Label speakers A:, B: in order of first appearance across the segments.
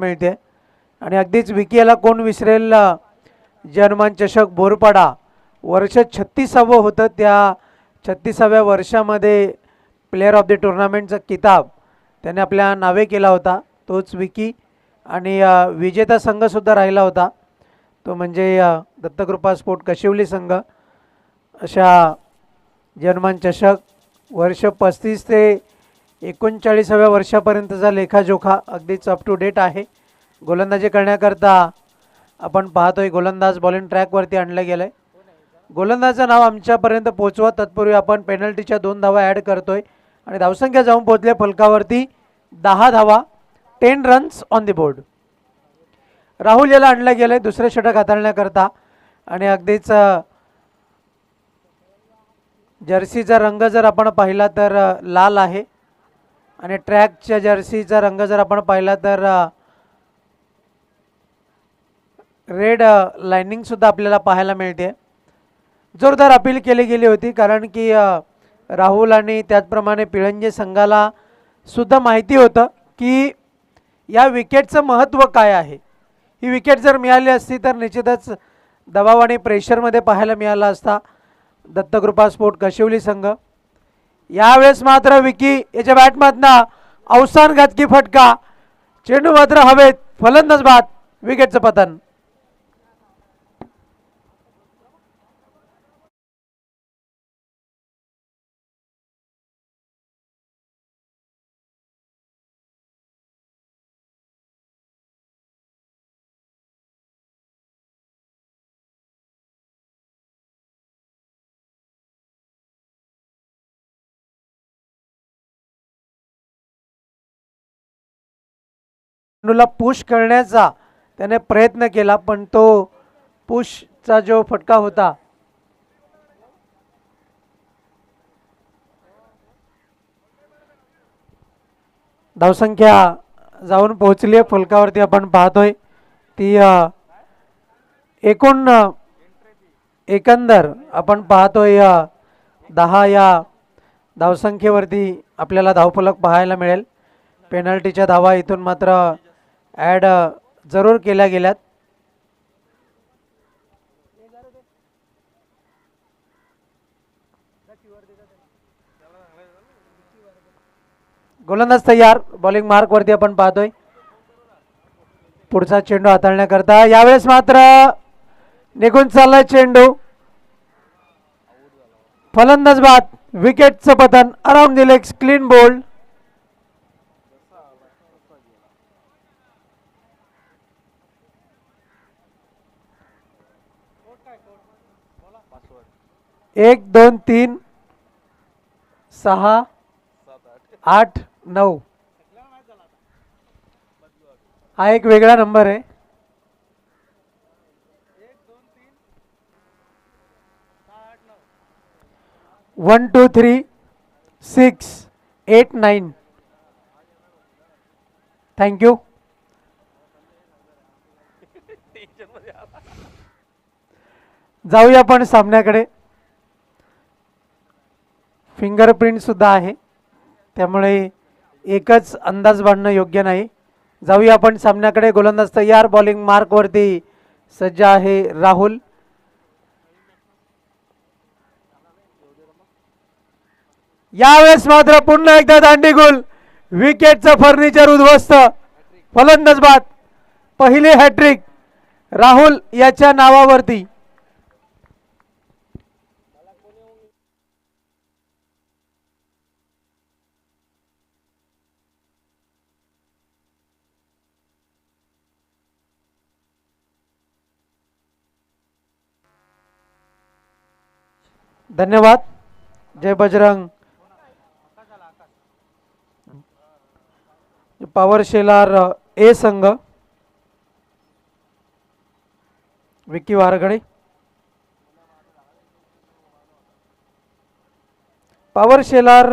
A: मिळते आणि अगदीच विकीला कोण विसरेल, जर्मन चषक बोरपाडा वर्ष 36वं होतं. त्या 36व्या वर्षामध्ये प्लेयर ऑफ द टुर्नामेंटचा किताब त्याने आपल्या नावे केला होता. तोच विकी आणि विजेता संघसुद्धा राहिला होता तो म्हणजे दत्तकृपा स्पोर्ट कशिवली संघ. अशा जर्मन चषक वर्ष 35 ते 39व्या वर्षापर्यंतचा लेखाजोखा अगदीच अप टू डेट आहे. गोलंदाजी करण्याकरता आपण पाहतोय गोलंदाज बॉलिंग ट्रॅकवरती आणलं गेलं आहे. गोलंदाजाचं नाव आमच्यापर्यंत पोचवा तत्पूर्वी आपण पेनल्टीच्या 2 धावा ॲड करतोय आणि धावसंख्या जाऊन पोहोचले फलकावरती 10 धावा, 10 runs on the board. Rahul याला आणलं गेलं आहे दुसरे षटक हाताळण्याकरता आणि अगदीच जर्सीचा रंग जर आपण पाहिला तर लाल आहे आणि ट्रॅकच्या जर्सीचा रंग जर आपण पाहिला तर रेड लाइनिंगसुद्धा आपल्याला पाहायला मिळते. जोरदार अपील केली गेली होती कारण की राहुल आणि त्याचप्रमाणे पिळंजे संघाला सुद्धा माहिती होतं की या विकेटचं महत्त्व काय आहे. ही विकेट जर मिळाली असती तर निश्चितच दबाव आणि प्रेशरमध्ये पाहायला मिळाला असता दत्तकृपा स्पोर्ट कशिवली संघ. यावेळेस मात्र विकी याच्या बॅटमधनं अवसानघातकी फटका, चेंडू मात्र हवेत, फलंदाज बाद, विकेटचं पतन. चेंडूला पुश करण्याचा त्याने प्रयत्न केला पण तो पुशचा जो फटका होता धावसंख्या जाऊन पोहोचली आहे फलकावरती आपण पाहतोय ती एकंदर आपण पाहतोय 10 या धावसंख्येवरती आपल्याला धावफलक पाहायला मिळेल. पेनल्टीच्या धावा इथून मात्र ॲड जरूर केल्या गेल्यात. गोलंदाज तयार, बॉलिंग मार्कवरती आपण पाहतोय पुढचा चेंडू हाताळण्याकरता. यावेळेस मात्र निघून चाललाय चेंडू, फलंदाज बाद, विकेटचं पतन, around the legs, clean bowled. एक 2 3 6 8 9 हा एक वेगळा नंबर आहे. 1 2 3 6 8 9. थँक्यू. जाऊया आपण सामन्याकडे. फिंगरप्रिंट सुद्धा आहे त्यामुळे एकच अंदाज बांधणं योग्य नाही. जाऊया आपण सामन्याकडे. गोलंदाज तयार, बॉलिंग मार्कवरती सज्ज आहे राहुल. यावेळेस मात्र पुन्हा एकदा दांडीगुल, विकेटचं फर्निचर उद्ध्वस्त, फलंदाज बाद, पहिली हॅट्रिक राहुल याच्या नावावरती. धन्यवाद. जय बजरंग. पॉवर शेलार ए संघ, विकी वारगडे. पॉवर शेलार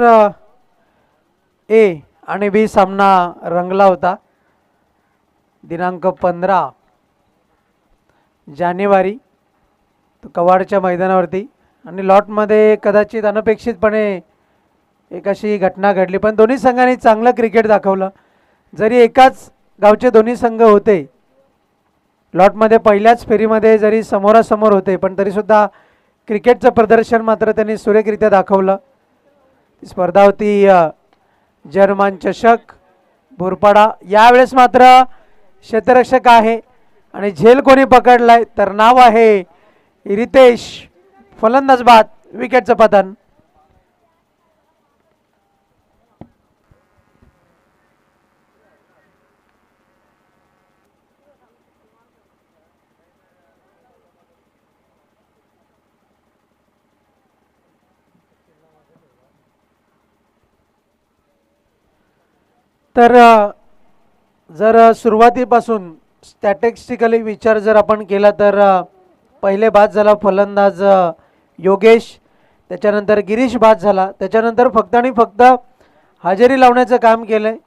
A: ए आणि बी सामना रंगला होता दिनांक 15 जानेवारी कवाडच्या मैदानावरती आणि लॉटमध्ये कदाचित अनपेक्षितपणे एक अशी घटना घडली पण दोन्ही संघांनी चांगलं क्रिकेट दाखवलं. जरी एकाच गावचे दोन्ही संघ होते. लॉटमध्ये पहिल्याच फेरीमध्ये जरी समोरासमोर होते पण तरीसुद्धा क्रिकेटचं प्रदर्शन मात्र त्यांनी सुरेखरित्या दाखवलं. ती स्पर्धा होती जर्मन चषक बोरपाडा. यावेळेस मात्र क्षेत्ररक्षक आहे आणि झेल कोणी पकडलाय तर नाव आहे रितेश. फलंदाज बाद, विकेटचं पतन. तर जर सुरुवातीपासून स्टॅटिस्टिकली विचार जर आपण केला तर पहिले बाद झाला फलंदाज योगेश, त्याच्यानंतर गिरीश बाद झाला, त्याच्यानंतर फक्त आणि फक्त हजेरी लावण्याचं काम केलं आहे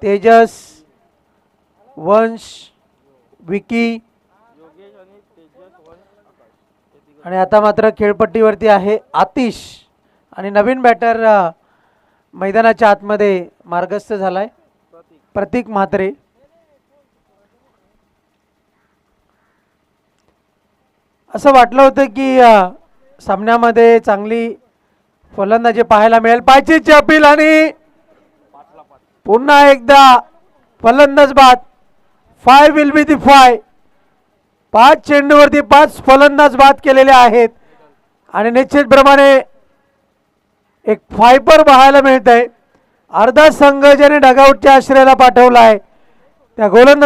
A: तेजस, वंश, विकी आणि आता मात्र खेळपट्टीवरती आहे आतिश आणि नवीन बॅटर मैदानाच्या आतमध्ये मार्गस्थ झालाय प्रतीक म्हात्रे. असं वाटलं होतं की सामन्यामध्ये चांगली फलंदाजी पाहायला मिळेल. पायचीची अपील आणि पुन्हा एकदा फलंदाज बाद. 5 विल बी दी 5. 5 चेंडूवरती 5 फलंदाज बाद केलेले आहेत आणि निश्चितप्रमाणे एक फायपर पाहायला मिळत आहे. अर्धा संघ ज्याने डगआउटच्या आश्रयाला पाठवला आहे त्या गोलंदाज